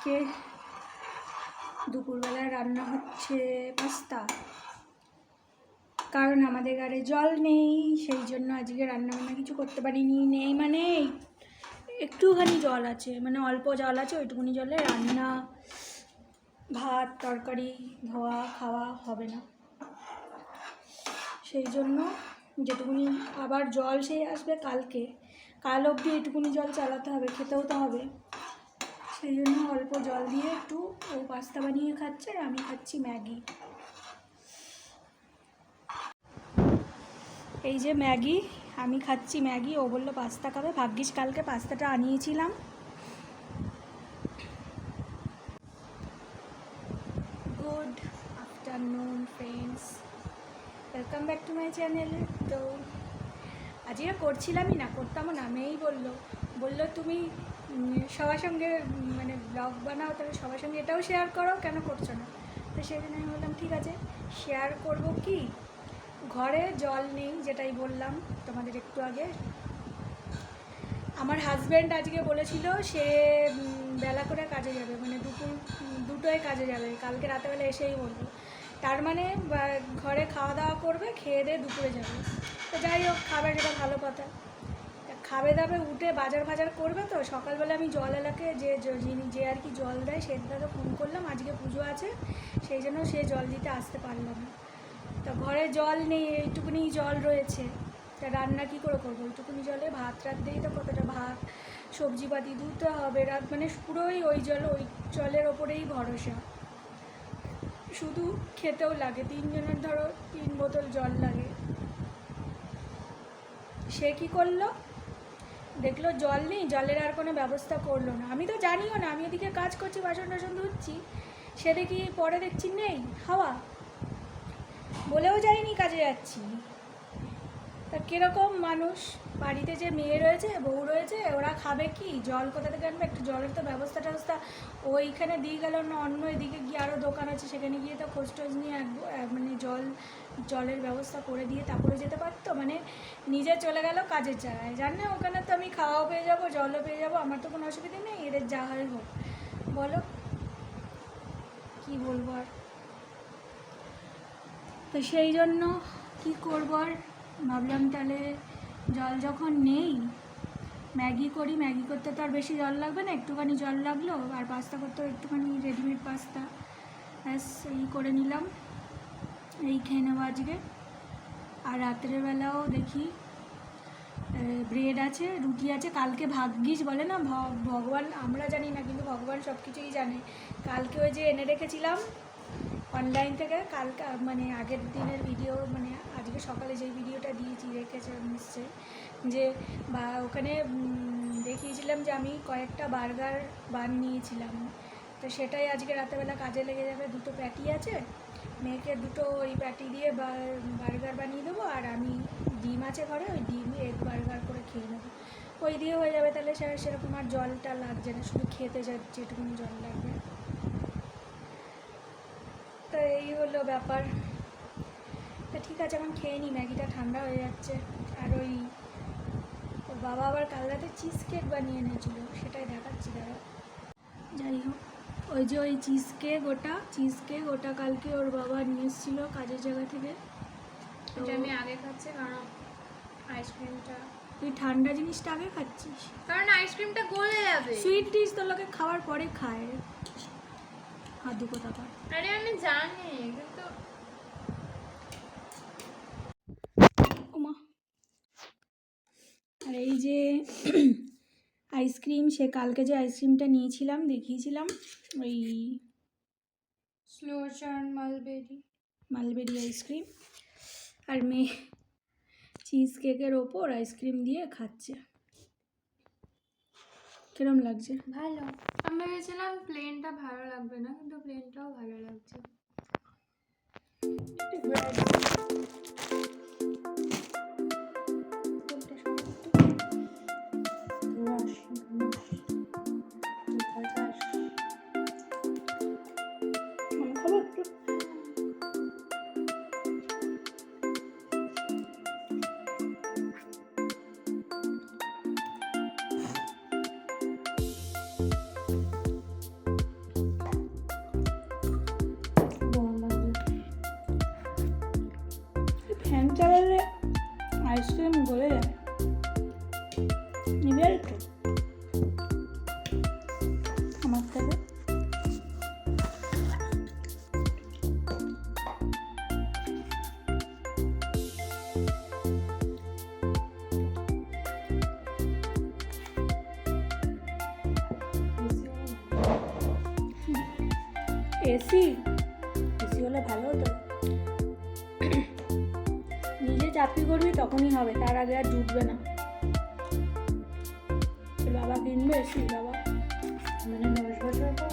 আজকে দুপুরবেলায় রান্না হচ্ছে পাস্তা, কারণ আমাদের ঘরে জল নেই, সেই জন্য আজকে রান্নাবান্না কিছু করতে পারিনি। নেই মানে একটুখানি জল আছে, মানে অল্প জল আছে, ওইটুকুনি জলে রান্না, ভাত তরকারি ধোয়া খাওয়া হবে না। সেই জন্য যেটুকুনি আবার জল সেই আসবে কাল অবধি এইটুকুনি জল চালাতে হবে, খেতেও তো হবে। সেই জন্য অল্প জল দিয়ে একটু ও পাস্তা বানিয়ে খাচ্ছে, আর আমি খাচ্ছি ম্যাগি। এই যে ম্যাগি, আমি খাচ্ছি ম্যাগি, ও বললো পাস্তা খাবে। ভাগ্যিস কালকে পাস্তাটা আনিয়েছিলাম। Good afternoon friends, welcome back to my channel. তো আজকে করছিলামই না, করতামও না। মেয়েই বললো তুমি সবার সঙ্গে মানে ব্লগ বানাও, তাহলে সবার সঙ্গে এটাও শেয়ার করো, কেন করছো না? তো সেই জন্য আমি বললাম ঠিক আছে, শেয়ার করব। কি ঘরে জল নেই, যেটাই বললাম তোমাদের একটু আগে। আমার হাজব্যান্ড আজকে বলেছিল সে বেলা করে কাজে যাবে, মানে দুপুর 2টোয় কাজে যাবে। কালকে রাতেবেলা এসেই বললো, তার মানে ঘরে খাওয়া দাওয়া করবে, খেয়ে দিয়ে দুপুরে যাবে। তো যাই হোক, খাবে, যেটা ভালো কথা। খাবে দাবে উঠে বাজার করবে। তো সকালবেলা আমি জল এলাকে যে আর কি জল দেয় সেটাকে ফোন করলাম, আজকে পুজো আছে, সেই জন্য সে জল দিতে আসতে পারলাম না। তো ঘরে জল নেই, এইটুকুনি জল রয়েছে, তা রান্না কী করে করবো? ওইটুকুনি জলে ভাত রাঁধতেই তো কতটা ভাত সবজিপাতি ধুতে হবে, মানে পুরোই ওই জলের ওপরেই ভরসা। শুধু খেতেও লাগে, 3 জনের ধরো 3 বোতল জল লাগে। সে কী করলো, দেখলো জল নেই, জলের আর কোনো ব্যবস্থা করলো না। আমি তো জানিও না, আমি এদিকে কাজ করছি, বাসন টাসন ধুচ্ছি, সে দেখি পরে দেখছি নেই হাওয়া, বলেও যাইনি কাজে যাচ্ছি। তা কীরকম মানুষ, বাড়িতে যে মেয়ে রয়েছে, বউ রয়েছে, ওরা খাবে কি? জল কোথা থেকে আনবে? একটু জলের তো ব্যবস্থা ওইখানে দিয়ে গেল না, অন্য এদিকে গিয়ে আরও দোকান আছে, সেখানে গিয়ে তো খোঁজ টোজ নিয়ে মানে জলের ব্যবস্থা করে দিয়ে তারপরে যেতে পারতো। মানে নিজে চলে গেল কাজের জায়গায়, জানে ওখানে তো আমি খাওয়াও পেয়ে যাবো, জলও পেয়ে যাবো, আমার তো কোনো অসুবিধা নেই, এদের যা হয় হোক। বলো কি বলবো আর। তো সেই জন্য কি করবো আর, ভাবলাম তাহলে জল যখন নেই ম্যাগি করি। ম্যাগি করতে তো আর বেশি জল লাগবে না, একটুখানি জল লাগলো, আর পাস্তা করতেও একটুখানি রেডিমেড পাস্তা, ব্যাস এই করে নিলাম, এই খেয়ে নেবো আজকে। আর রাত্রেবেলাও দেখি ব্রেড আছে, রুটি আছে। কালকে ভাগ্যিস বলে না, ভগবান, আমরা জানি না কিন্তু ভগবান সব কিছুই জানে। কালকে ওই যে এনে রেখেছিলাম অনলাইন থেকে, কালকে মানে আগের দিনের ভিডিও, মানে আজকে সকালে যেই ভিডিওটা দিয়েছি রেখেছে নিশ্চয়ই, যে বা ওখানে দেখিয়েছিলাম যে আমি কয়েকটা বার্গার বান নিয়েছিলাম। তো সেটাই আজকে রাতেবেলা কাজে লেগে যাবে। 2টো প্যাটি আছে, মেয়েকে 2টো ওই প্যাটি দিয়ে বার্গার বানিয়ে দেবো, আর আমি ডিম আছে ঘরে, ওই ডিম এগ বার্গার করে খেয়ে নেবো, ওই দিয়ে হয়ে যাবে। তাহলে সেরকম আর জলটা লাগছে না, শুধু খেতে যাচ্ছে যেটুকুনি জল লাগবে। তো এই হলো ব্যাপার। তো ঠিক আছে, এখন খেয়ে নিই, ম্যাগিটা ঠান্ডা হয়ে যাচ্ছে। আর ওর বাবা আবার কাল রাতে চিজ কেক বানিয়ে এনেছিল, সেটাই দেখাচ্ছি দাঁড়া। যাই হোক, ওই চিজ কেক ওটা কালকে ওর বাবা নিয়ে এসেছিলো কাজের জায়গা থেকে। এটা আমি আগে খাচ্ছি, কারণ আইসক্রিমটা, তুই ঠান্ডা জিনিসটা আগে খাচ্ছিস, কারণ আইসক্রিমটা গলে যাবে। সুইট ডিশ তো লোকে খাওয়ার পরে খায়, হাদু কথা কর। আরে আমি জানি, কিন্তু আর এই যে আইসক্রিম, সে কালকে যে আইসক্রিমটা নিয়েছিলাম দেখিয়েছিলাম, ওই স্লো চার্ন মালবেরি আইসক্রিম। আর মেয়ে চিজ কেকের ওপর আইসক্রিম দিয়ে খাচ্ছে। কিরম লাগছে? ভালো। আমি ভেবেছিলাম প্লেনটা ভালো লাগবে না, কিন্তু প্লেনটাও ভালো লাগছে। আইসক্রিম গলে যায়। নিবি আর একটু আমার থেকে? এসি এসি হলে ভালো হতো। নিজে চাকরি করবি তখনই হবে, তার আগে আর জুটবে না। বাবা কিনবে এসি? বাবা মানে 10 বছর পর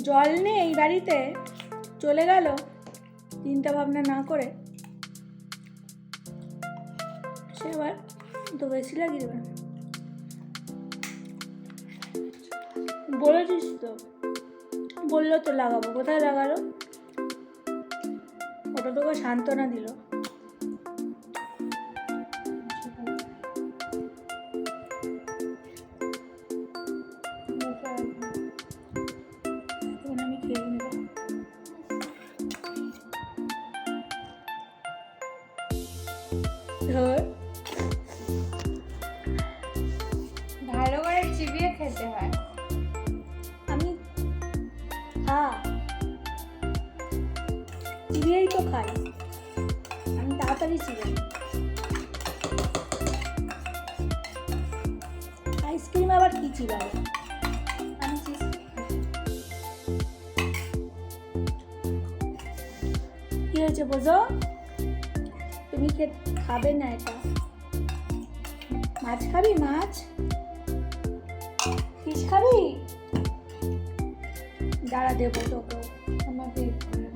জল নেই এই বাড়িতে, চলে গেল চিন্তা ভাবনা না করে। সে আবার তো বেশি লাগিয়ে দেবে। বলেছিস তো, বললো তো লাগাবো, কোথায় লাগালো? ওটা তোকে সান্ত্বনা দিল। এখন আমি খেয়ে নেব। ধর, ভালো করে চিবিয়ে খেতে হয়। আমি চিবিয়েই তো খাই, আমি তাড়াতাড়ি চিবাই। আইসক্রিম আবার কি চিবাবে? আমি চিজ কি হয়েছে বোঝো? তুমি খাবে না এটা। মাছ খাবি? মাছ ফিশ খাবি? দাঁড়া দেবো তোকে। আমার পেট ভরে